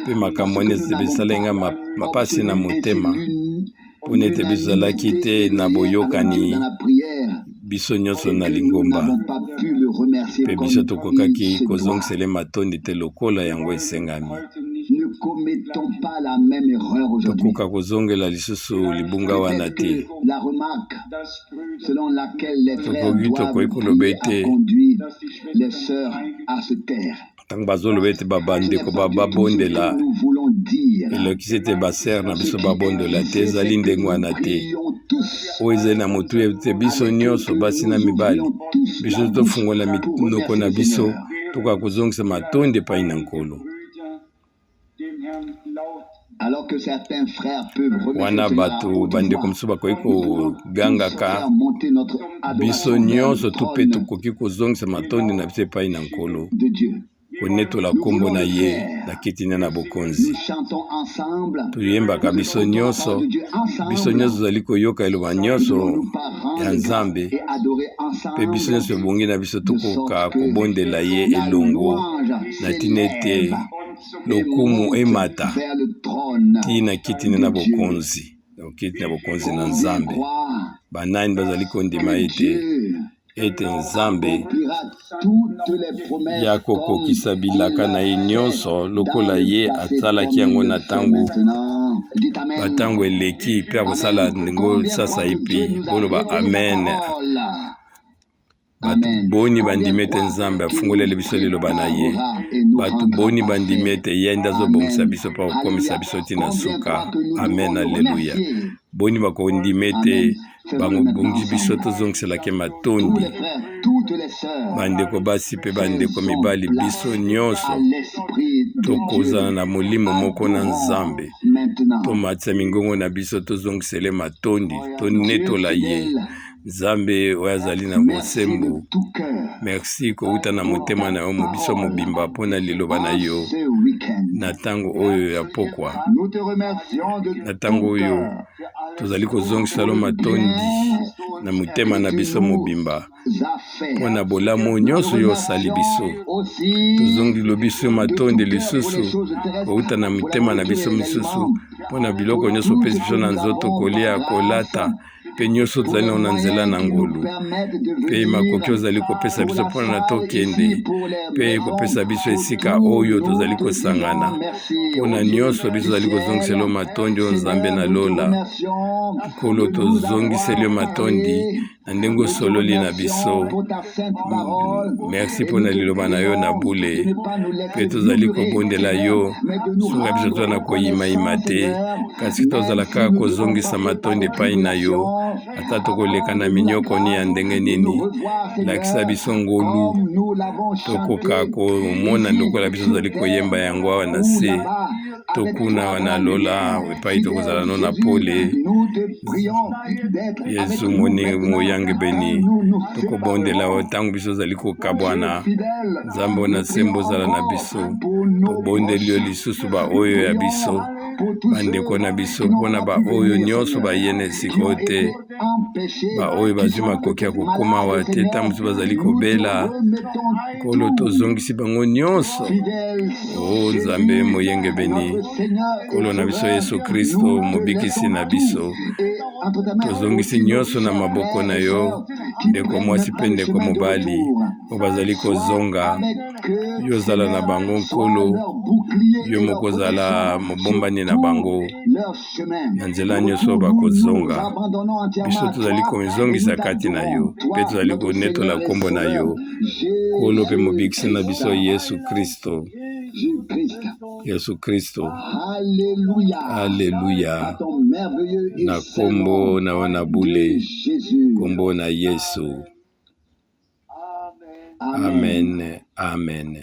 mpe makambo ene esalenga mapasi na motema, mpona ete biso ezalaki te na boyokani biso nyonso na lingomba. remercier pe comme biso il tokokaki se doit. kozongisela matondi te lokola yango esengami. Ne commettons pas la même erreur aujourd'hui. Tokoka kozongela lisusu libunga wana Peut-être te. que la remarque selon laquelle les frères Tokoki doivent tokoki koloba prier a ete conduit les sœurs à se taire. ntango bazoloba ete babandeko babondela Nous voulons dire elokisi ete basere na biso babondola te ezali ndenge wana te. Oyo ezali na motu ete biso nyonso basi na mibali biso tofungola minoko na biso tokoka kozongisa matondi epai na Nkolo. alors que certains frères peuvent Wana bato bandeko mosusu bakoki kogangaka biso nyonso tupe tokoki kozongisa matondi na biso epai na Nkolo konetola kombo na ye na kiti na bokonzi. Toyembaka biso nyonso tozali koyoka eloba nyonso ya Nzambe pe biso nyonso ebongi na biso tokoka kobondela ye elongo na tina ete lokumu emata tina kiti na bokonzi na Nzambe. Banani bazali kondima ete Nzambe ya kokokisa bilaka na ye nyonso lokola ye asalaki yango na tango eleki mpe akosala ndenge sasa epi boloba amen. Bato boni bandimi ete Nzambe afungoleli biso liloba na ye. Bato boni bandimi ete ye nde azobongisa biso mpo akokomisa biso tina suka. Amen, alleluya. Boni bakondimi ete bangobongisi biso tozongiselaki matondi. Bandeko basi mpe bandeko mibali biso nyonso tokozala na molimo moko na Nzambe. Tomatisa mingongo na biso tozongisele matondi tonetola ye. Nzambe oyo azali na bosembo, merci kouta na motema na yo mobiso mobimba mpona liloba na yo na ntango oyo ya pokwa. Na ntango oyo tozali kozongisa lo matondi na motema na biso mobimba mpona bolamu nyonso yo osali biso. Tozongilo biso matondi lisusu kouta na motema na biso misusu mpona biloko nyonso opesi biso na nzoto kolia kolata pe nyonso tozali na nzela na ngolu pe makoki ozali kopesa biso mpona na tokende pe kopesa biso esika oyo tozali kosangana mpona nyonso biso tozali kozongisela matondi oyo Nzambe na lola. Nkolo tozongiseli matondi na ndenge osololi na biso. Merci mpona liloba na yo na bule pe tozali kobondela yo sunga biso toza na koyimayima te kasi tozala kaka kozongisa matondi epai na yo ata tokoleka na minyokoni ya ndenge nini. Lakisa biso ngolu tokoka komona lokola biso tozali koyemba yango awa na se tokuna wana lola epai tokozala no na pole. Yesu moyange beni tokobondela o ntango biso tozali kokabwana. Nzambe ona sembo ozala na biso tobondeli yo lisusu baoyo ya biso bandeko na biso mpona baoyo nyonso bayene sikoyo te baoyo bazwi makoki ya kokoma awa te ntango mosusu bazali kobela. Nkolo tozongisi bango nyonso. O Nzambe moyenge beni Nkolo na biso Yesu Kristo mobikisi na biso tozongisi nyonso na maboko na yo. Ndeko mwasi mpe ndeko mobali oyo bazali kozonga yo ozala na bango Nkolo, yo moko ozala mobombani na bango na nzela nyonso bakozonga. Biso tozali kozongisa kati na yo mpe tozali konetola kombo na yo Nkolo mpe mobikisi na biso Yesu Kristo. Alleluya. Na kombo na wana bule kombo na Yesu. Amen. Amen.